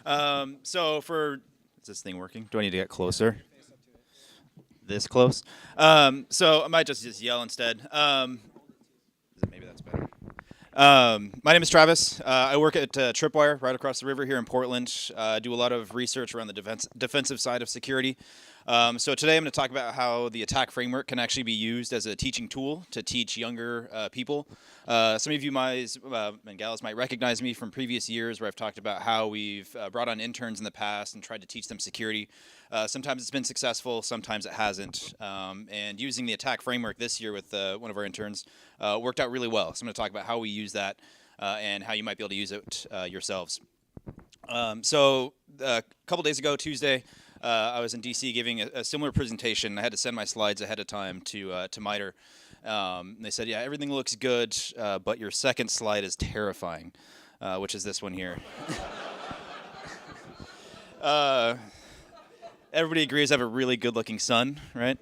Is this thing working? Do I need to get closer? This close? So I might just yell instead. Maybe that's better. My name is Travis. I work at Tripwire right across the river here in Portland. I do a lot of research around the defensive side of security. So today I'm going to talk about how the attack framework can actually be used as a teaching tool to teach younger people. Some of you and gals might recognize me from previous years where I've talked about how we've brought on interns in the past and tried to teach them security. Sometimes it's been successful, sometimes it hasn't. And using the attack framework this year with one of our interns worked out really well. So I'm going to talk about how we use that and how you might be able to use it yourselves. So a couple days ago, Tuesday, I was in DC giving a similar presentation. I had to send my slides ahead of time to MITRE. They said, yeah, everything looks good, but your second slide is terrifying, which is this one here. Everybody agrees I have a really good-looking son, right?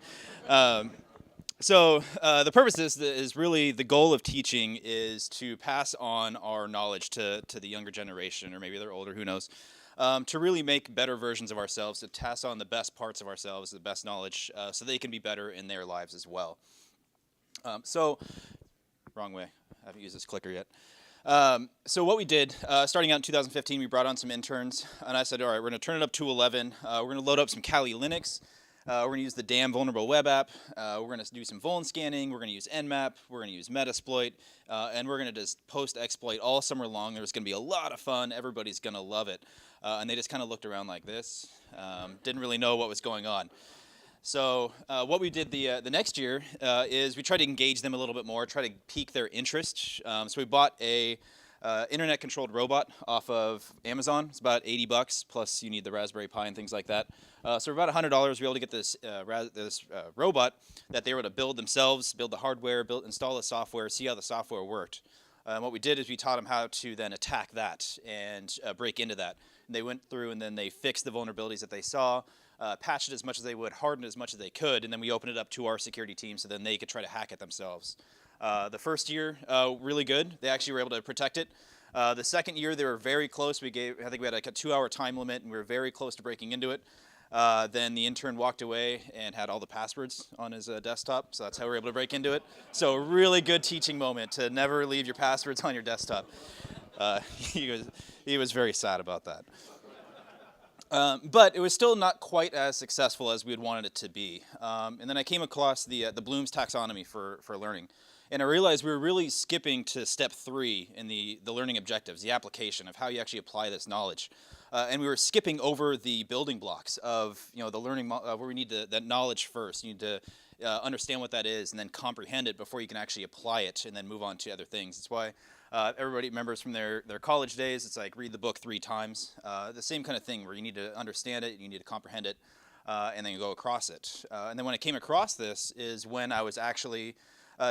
So the purpose is really the goal of teaching is to pass on our knowledge to the younger generation, or maybe they're older, who knows, to really make better versions of ourselves, to pass on the best parts of ourselves, the best knowledge, so they can be better in their lives as well. Wrong way. I haven't used this clicker yet. So what we did, starting out in 2015, we brought on some interns, and I said, all right, we're going to turn it up to 11. We're going to load up some Kali Linux. We're going to use the damn vulnerable web app. We're going to do some vuln scanning. We're going to use Nmap. We're going to use Metasploit. And we're going to just post-exploit all summer long. There's going to be a lot of fun. Everybody's going to love it. And they just kind of looked around like this. Didn't really know what was going on. So what we did the next year is we tried to engage them a little bit more, try to pique their interest. So we bought a internet-controlled robot off of Amazon. It's about $80, plus you need the Raspberry Pi and things like that. So for about $100, we were able to get this robot that they were able to build themselves, build the hardware, install the software, see how the software worked. What we did is we taught them how to then attack that and break into that. And they went through and then they fixed the vulnerabilities that they saw, patched it as much as they would, hardened it as much as they could, and then we opened it up to our security team so then they could try to hack it themselves. The first year, really good. They actually were able to protect it. The second year, they were very close. I think we had like a 2-hour time limit, and we were very close to breaking into it. Then the intern walked away and had all the passwords on his desktop, so that's how we were able to break into it. So a really good teaching moment to never leave your passwords on your desktop. He was very sad about that. But it was still not quite as successful as we had wanted it to be. And then I came across the Bloom's taxonomy for learning. And I realized we were really skipping to step 3 in the learning objectives, the application of how you actually apply this knowledge. And we were skipping over the building blocks of the learning where we need that knowledge first. You need to understand what that is and then comprehend it before you can actually apply it and then move on to other things. That's why everybody remembers from their college days, it's like read the book 3 times. The same kind of thing where you need to understand it, you need to comprehend it, and then you go across it. And then when I came across this is when I was actually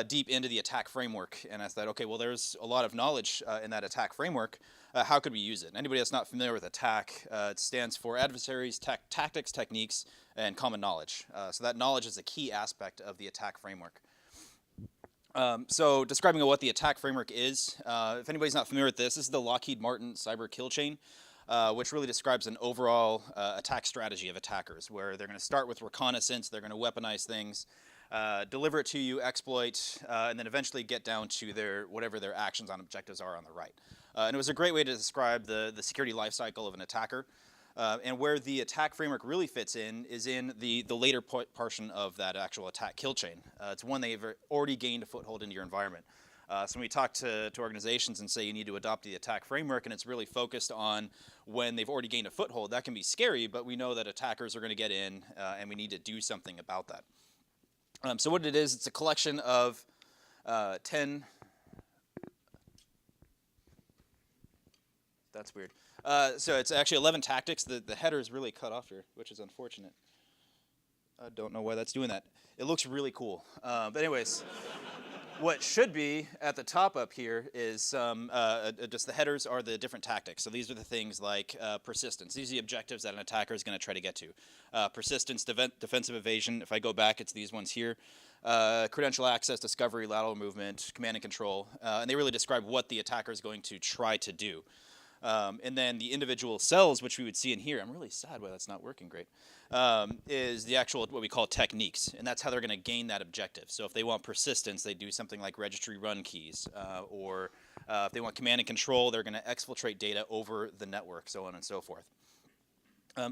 deep into the attack framework, and I thought, okay, well, there's a lot of knowledge in that attack framework. How could we use it? And anybody that's not familiar with attack, it stands for adversaries, tactics, techniques, and common knowledge. So that knowledge is a key aspect of the attack framework. So describing what the attack framework is, if anybody's not familiar with this is the Lockheed Martin cyber kill chain, which really describes an overall attack strategy of attackers, where they're going to start with reconnaissance, they're going to weaponize things, deliver it to you, exploit, and then eventually get down to whatever their actions on objectives are on the right. And it was a great way to describe the security lifecycle of an attacker. And where the attack framework really fits in is in the later portion of that actual attack kill chain. It's one they've already gained a foothold into your environment. So when we talk to organizations and say you need to adopt the attack framework and it's really focused on when they've already gained a foothold, that can be scary, but we know that attackers are going to get in and we need to do something about that. So what it is, it's a collection of 10... That's weird. So it's actually 11 tactics. The header is really cut off here, which is unfortunate. I don't know why that's doing that. It looks really cool. But anyways, what should be at the top up here is just the headers are the different tactics. So these are the things like persistence. These are the objectives that an attacker is going to try to get to. Persistence, defensive evasion. If I go back, it's these ones here. Credential access, discovery, lateral movement, command and control. And they really describe what the attacker is going to try to do. And then the individual cells, which we would see in here, I'm really sad why that's not working great, is the actual, what we call techniques. And that's how they're going to gain that objective. So if they want persistence, they do something like registry run keys. Or if they want command and control, they're going to exfiltrate data over the network, so on and so forth.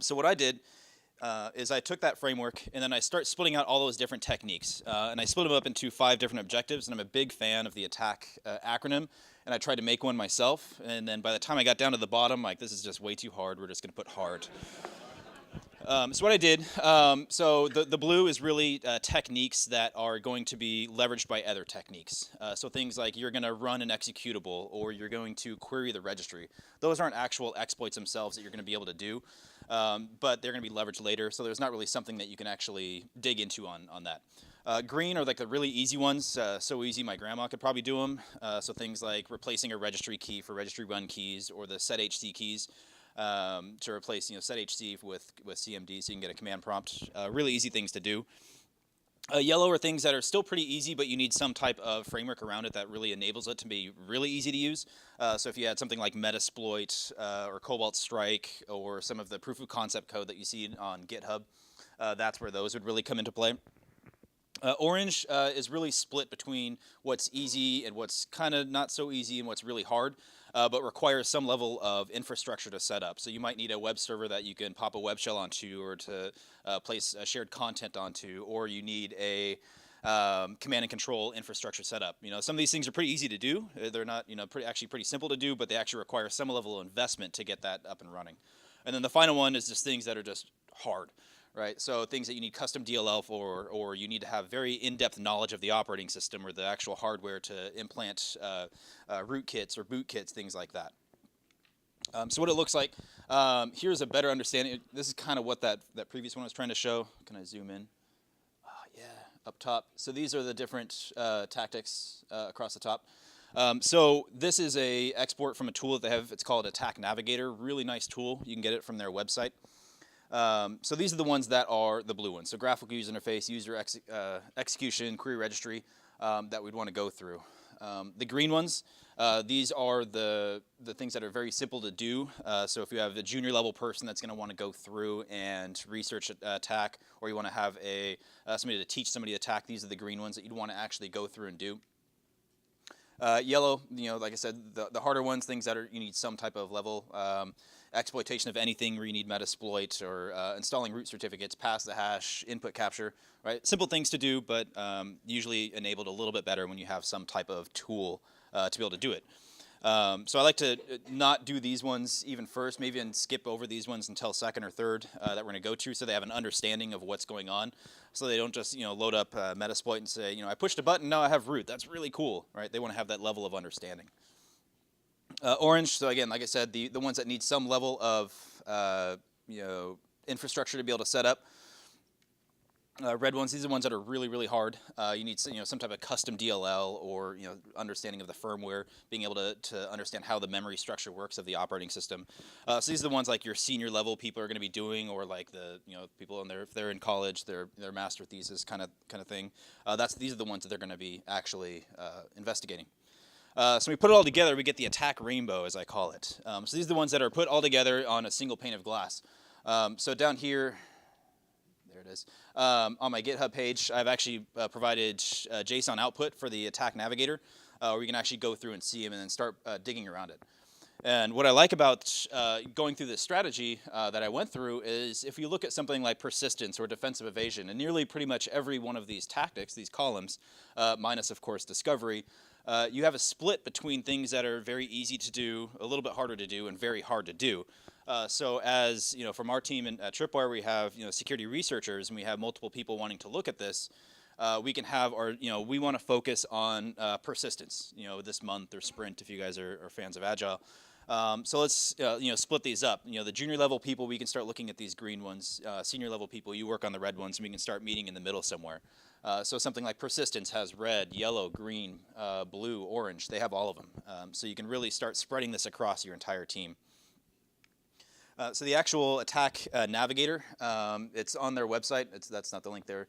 So what I did is I took that framework and then I start splitting out all those different techniques. And I split them up into 5 different objectives, and I'm a big fan of the ATT&CK acronym, and I tried to make one myself. And then by the time I got down to the bottom, like, this is just way too hard, we're just going to put hard. So what I did, so the blue is really techniques that are going to be leveraged by other techniques. So things like you're going to run an executable, or you're going to query the registry. Those aren't actual exploits themselves that you're going to be able to do, but they're going to be leveraged later, so there's not really something that you can actually dig into on that. Green are like the really easy ones, so easy my grandma could probably do them. So things like replacing a registry key for registry run keys, or the setHC keys. To replace, setHC with CMD, so you can get a command prompt. Really easy things to do. Yellow are things that are still pretty easy, but you need some type of framework around it that really enables it to be really easy to use. So if you had something like Metasploit or Cobalt Strike, or some of the proof of concept code that you see on GitHub, that's where those would really come into play. Orange is really split between what's easy and what's kind of not so easy and what's really hard, but requires some level of infrastructure to set up. So you might need a web server that you can pop a web shell onto, or to place shared content onto, or you need a command and control infrastructure setup. Some of these things are pretty easy to do. They're not, actually pretty simple to do, but they actually require some level of investment to get that up and running. And then the final one is just things that are just hard. Right, so things that you need custom DLL for, or you need to have very in-depth knowledge of the operating system or the actual hardware to implant rootkits or bootkits, things like that. So what it looks like, here's a better understanding. This is kind of what that previous one was trying to show. Can I zoom in? Yeah, up top. So these are the different tactics across the top. So this is a export from a tool that they have. It's called ATT&CK Navigator. Really nice tool. You can get it from their website. So these are the ones that are the blue ones. So graphical user interface, user execution, query registry that we'd want to go through. The green ones, these are the things that are very simple to do. So if you have a junior level person that's going to want to go through and research ATT&CK, or you want to have somebody to teach somebody ATT&CK, these are the green ones that you'd want to actually go through and do. Yellow, like I said, the harder ones, things that you need some type of level. Exploitation of anything where you need Metasploit, or installing root certificates, pass the hash, input capture, right? Simple things to do, but usually enabled a little bit better when you have some type of tool to be able to do it. So I like to not do these ones even first, maybe and skip over these ones until second or third that we're going to go to, so they have an understanding of what's going on, so they don't just load up Metasploit and say, I pushed a button, now I have root. That's really cool, right? They want to have that level of understanding. Orange, so again, like I said, the ones that need some level of infrastructure to be able to set up. Red ones, these are the ones that are really, really hard. You need some type of custom DLL, or understanding of the firmware, being able to understand how the memory structure works of the operating system. So these are the ones like your senior level people are going to be doing, or like the people if they're in college, their master thesis kind of thing. These are the ones that they're going to be actually investigating. So we put it all together, we get the ATT&CK rainbow, as I call it. So these are the ones that are put all together on a single pane of glass. So down here, there it is, on my GitHub page, I've actually provided JSON output for the ATT&CK Navigator, where you can actually go through and see them and then start digging around it. And what I like about going through this strategy that I went through is, if you look at something like persistence or defensive evasion, and nearly pretty much every one of these tactics, these columns, minus of course discovery, you have a split between things that are very easy to do, a little bit harder to do, and very hard to do. So as from our team at Tripwire, we have security researchers, and we have multiple people wanting to look at this. We can have our we want to focus on persistence this month, or sprint if you guys are fans of Agile. So let's split these up. The junior level people, we can start looking at these green ones. Senior level people, you work on the red ones, and we can start meeting in the middle somewhere. So something like persistence has red, yellow, green, blue, orange. They have all of them. So you can really start spreading this across your entire team. So the actual ATT&CK Navigator, it's on their website. That's not the link there.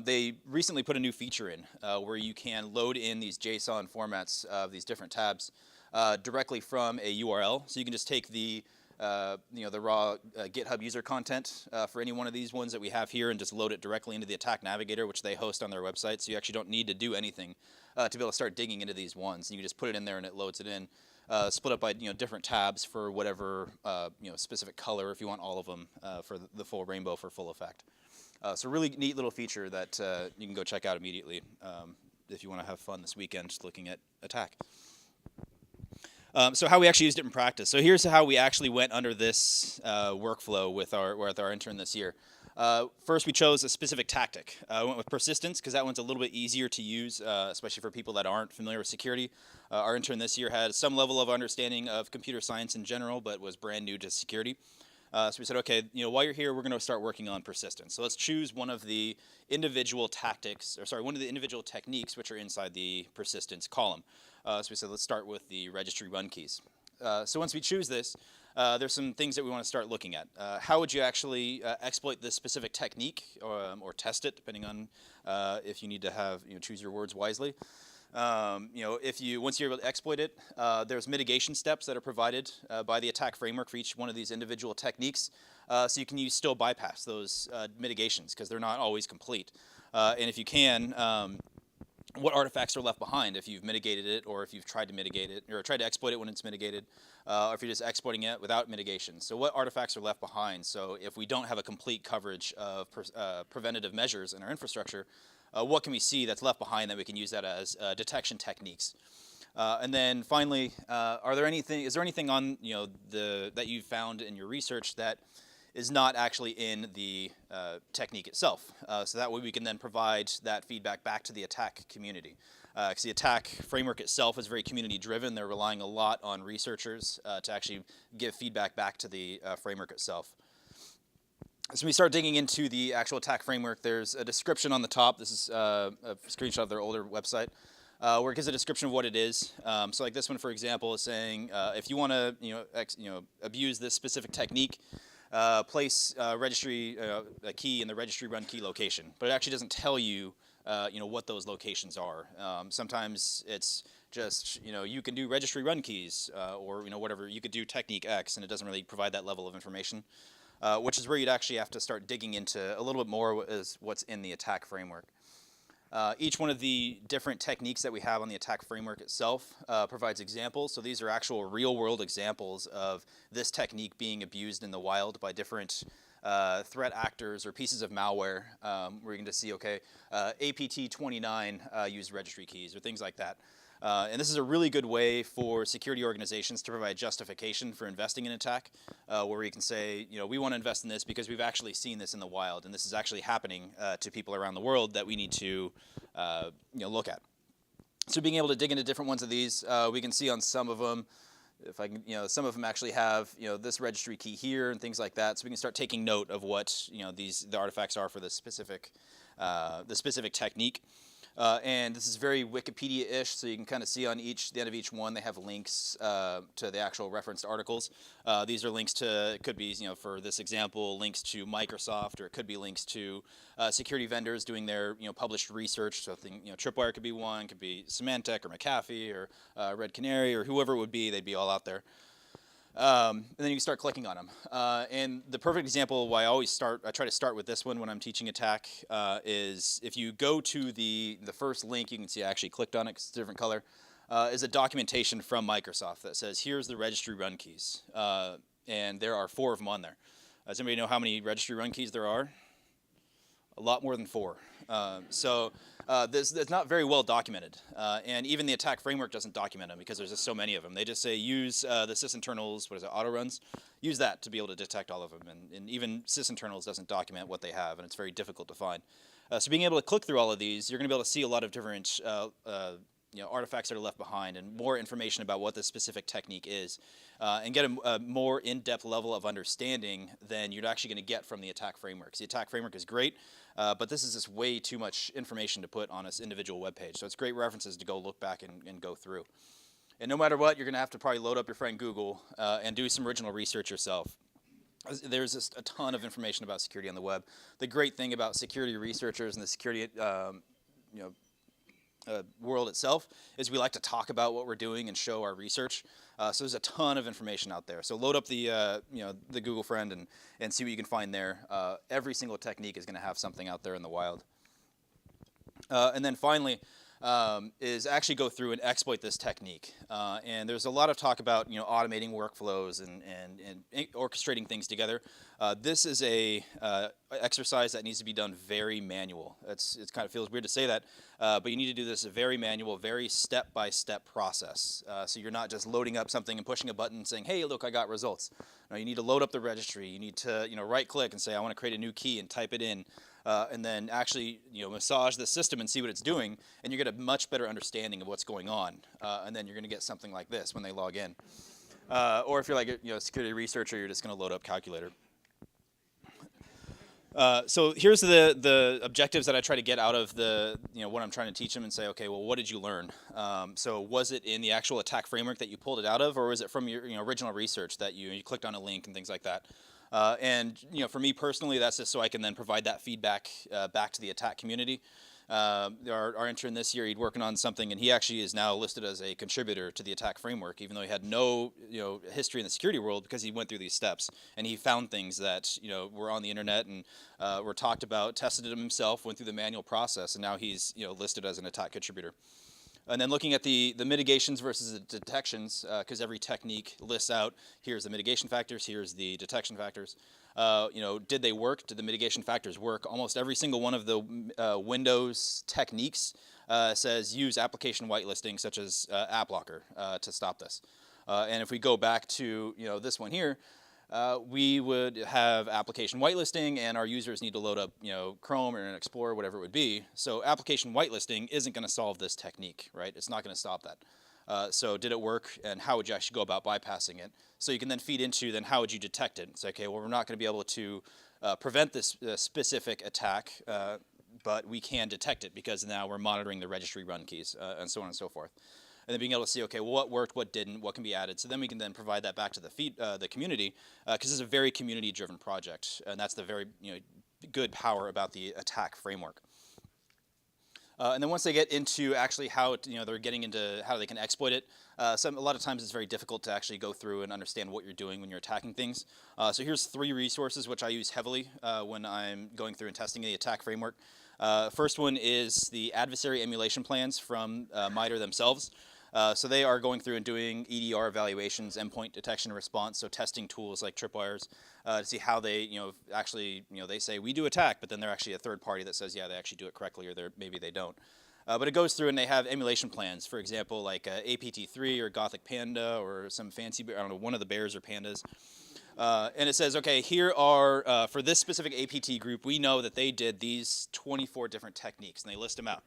They recently put a new feature in where you can load in these JSON formats of these different tabs. directly from a URL. So you can just take the the raw GitHub user content for any one of these ones that we have here and just load it directly into the ATT&CK Navigator, which they host on their website. So you actually don't need to do anything to be able to start digging into these ones. And you can just put it in there and it loads it in. Split up by different tabs for whatever specific color if you want all of them for the full rainbow for full effect. So really neat little feature that you can go check out immediately if you want to have fun this weekend just looking at ATT&CK. So how we actually used it in practice. So here's how we actually went under this workflow with our intern this year. First, we chose a specific tactic. We went with persistence because that one's a little bit easier to use, especially for people that aren't familiar with security. Our intern this year had some level of understanding of computer science in general, but was brand new to security. So we said, okay, while you're here, we're going to start working on persistence. So let's choose one of the individual tactics, or sorry, one of the individual techniques which are inside the persistence column. So we said, let's start with the registry run keys. So once we choose this, there's some things that we want to start looking at. How would you actually exploit this specific technique or test it, depending on if you need to have choose your words wisely. Once you're able to exploit it, there's mitigation steps that are provided by the ATT&CK framework for each one of these individual techniques. So you can still bypass those mitigations because they're not always complete. And if you can, what artifacts are left behind if you've mitigated it, or if you've tried to mitigate it, or tried to exploit it when it's mitigated, or if you're just exploiting it without mitigation. So what artifacts are left behind? So if we don't have a complete coverage of preventative measures in our infrastructure, what can we see that's left behind that we can use that as detection techniques? And then finally, is there anything on that you've found in your research that is not actually in the technique itself? So that way we can then provide that feedback back to the ATT&CK community. Because the ATT&CK framework itself is very community driven. They're relying a lot on researchers to actually give feedback back to the framework itself. So when we start digging into the actual ATT&CK framework, there's a description on the top. This is a screenshot of their older website, where it gives a description of what it is. So like this one, for example, is saying if you want to abuse this specific technique, place registry a key in the registry run key location, but it actually doesn't tell you what those locations are. Sometimes it's just you can do registry run keys or whatever, you could do technique X, and it doesn't really provide that level of information. Which is where you'd actually have to start digging into a little bit more is what's in the ATT&CK framework. Each one of the different techniques that we have on the ATT&CK framework itself provides examples. So these are actual real-world examples of this technique being abused in the wild by different threat actors or pieces of malware, where you can just see, okay, APT29 used registry keys or things like that. And this is a really good way for security organizations to provide justification for investing in ATT&CK, where you can say, we want to invest in this because we've actually seen this in the wild, and this is actually happening to people around the world that we need to look at. So being able to dig into different ones of these, we can see on some of them, if I can, some of them actually have this registry key here and things like that. So we can start taking note of what the artifacts are for the specific technique. And this is very Wikipedia-ish, so you can kind of see on the end of each one, they have links to the actual referenced articles. These are links to, it could be, for this example, links to Microsoft, or it could be links to security vendors doing their, published research. So, Tripwire could be one, could be Symantec or McAfee or Red Canary or whoever it would be, they'd be all out there. And then you can start clicking on them. And the perfect example why I try to start with this one when I'm teaching ATT&CK, is if you go to the first link, you can see I actually clicked on it because it's a different color, is a documentation from Microsoft that says, here's the registry run keys. And there are 4 of them on there. Does anybody know how many registry run keys there are? A lot more than 4. It's not very well documented, and even the ATT&CK framework doesn't document them because there's just so many of them. They just say use the sysinternals, auto runs, use that to be able to detect all of them, and even sysinternals doesn't document what they have, and it's very difficult to find. So being able to click through all of these, you're going to be able to see a lot of different artifacts that are left behind and more information about what this specific technique is, and get a more in-depth level of understanding than you're actually going to get from the ATT&CK framework. The ATT&CK framework is great, but this is just way too much information to put on this individual web page. So it's great references to go look back and go through. And no matter what, you're going to have to probably load up your friend Google and do some original research yourself. There's just a ton of information about security on the web. The great thing about security researchers and the security world itself is we like to talk about what we're doing and show our research. So there's a ton of information out there. So load up the the Google friend and see what you can find there. Every single technique is going to have something out there in the wild. And then finally is actually go through and exploit this technique. And there's a lot of talk about automating workflows and orchestrating things together. This is a exercise that needs to be done very manual. It kind of feels weird to say that, but you need to do this very manual, very step-by-step process. So you're not just loading up something and pushing a button and saying, hey, look, I got results. No, you need to load up the registry. You need to right-click and say, I want to create a new key and type it in. And then actually massage the system and see what it's doing, and you get a much better understanding of what's going on. And then you're going to get something like this when they log in. Or if you're like a security researcher, you're just going to load up calculator. So here's the objectives that I try to get out of the what I'm trying to teach them and say, okay, well, what did you learn? So was it in the actual attack framework that you pulled it out of, or was it from your original research that you clicked on a link and things like that? And for me personally, that's just so I can then provide that feedback back to the attack community. Our intern this year, he'd working on something, and he actually is now listed as a contributor to the attack framework, even though he had no history in the security world, because he went through these steps and he found things that were on the internet and were talked about, tested them himself, went through the manual process, and now he's listed as an attack contributor. And then looking at the mitigations versus the detections, because every technique lists out, here's the mitigation factors, here's the detection factors. Did they work? Did the mitigation factors work? Almost every single one of the Windows techniques says use application whitelisting, such as app blocker, to stop this. And if we go back to this one here, we would have application whitelisting, and our users need to load up Chrome or Internet Explorer, whatever it would be. So application whitelisting isn't going to solve this technique, right? It's not going to stop that. So did it work, and how would you actually go about bypassing it? So you can then feed into then how would you detect it? It's okay, well, we're not going to be able to prevent this specific attack, but we can detect it because now we're monitoring the registry run keys and so on and so forth. And then being able to see, okay, well, what worked, what didn't, what can be added. So then we can then provide that back to the community, because it's a very community-driven project, and that's the very good power about the attack framework. And then once they get into actually how they're getting into how they can exploit it, a lot of times it's very difficult to actually go through and understand what you're doing when you're attacking things. So here's 3 resources which I use heavily when I'm going through and testing the attack framework. First one is the adversary emulation plans from MITRE themselves. So they are going through and doing EDR evaluations, endpoint detection and response, so testing tools like Tripwires to see how they, actually, they say we do attack, but then they're actually a third party that says, yeah, they actually do it correctly, or maybe they don't. But it goes through and they have emulation plans, for example, like APT3 or Gothic Panda or some fancy, I don't know, one of the bears or pandas. And it says, okay, here are, for this specific APT group, we know that they did these 24 different techniques, and they list them out.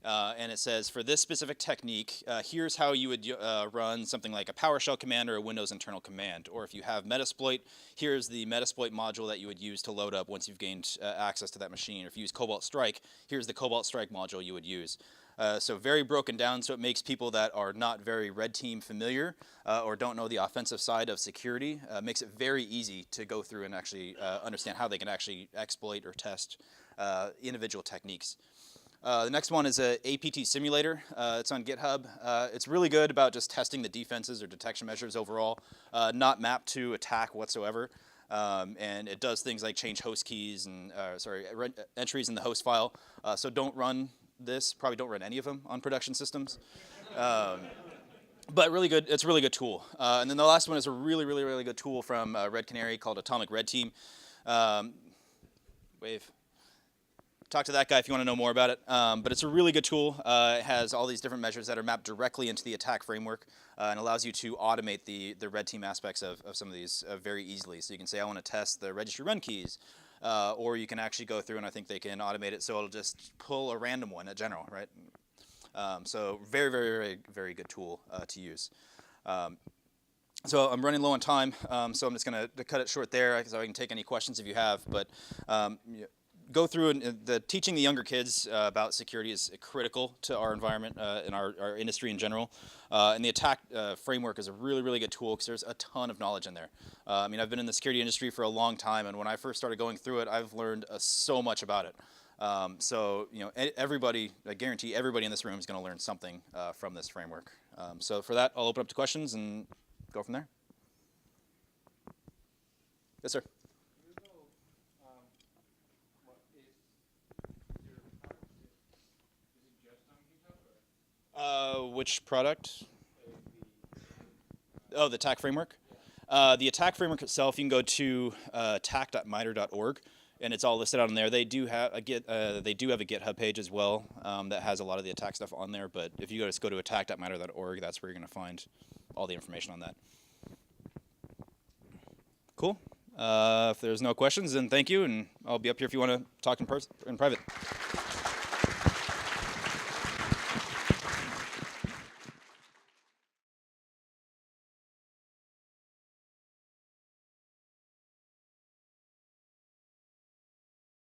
And it says, for this specific technique, here's how you would run something like a PowerShell command or a Windows internal command. Or if you have Metasploit, here's the Metasploit module that you would use to load up once you've gained access to that machine. Or if you use Cobalt Strike, here's the Cobalt Strike module you would use. So very broken down, so it makes people that are not very red team familiar or don't know the offensive side of security, makes it very easy to go through and actually understand how they can actually exploit or test individual techniques. The next one is a APT simulator. It's on GitHub. It's really good about just testing the defenses or detection measures overall, not mapped to attack whatsoever. And it does things like change host keys and entries in the host file. So don't run this. Probably don't run any of them on production systems. But really good. It's a really good tool. And then the last one is a really good tool from Red Canary called Atomic Red Team. Wave. Talk to that guy if you want to know more about it. But it's a really good tool. It has all these different measures that are mapped directly into the attack framework and allows you to automate the red team aspects of some of these very easily. So you can say, I want to test the registry run keys. Or you can actually go through and I think they can automate it so it'll just pull a random one at general, right? So very good tool to use. So I'm running low on time, so I'm just going to cut it short there so I can take any questions if you have. But go through and teaching the younger kids about security is critical to our environment and our industry in general. And the attack framework is a really good tool because there's a ton of knowledge in there. I mean, I've been in the security industry for a long time, and when I first started going through it, I've learned so much about it. So everybody, I guarantee everybody in this room is going to learn something from this framework. So for that, I'll open up to questions and go from there. Yes, sir. Which product? Oh, the ATT&CK framework. The ATT&CK framework itself, you can go to attack.mitre.org, and it's all listed on there. They do have a GitHub page as well that has a lot of the ATT&CK stuff on there. But if you just go to attack.mitre.org, that's where you're going to find all the information on that. Cool. If there's no questions, then thank you, and I'll be up here if you want to talk in private.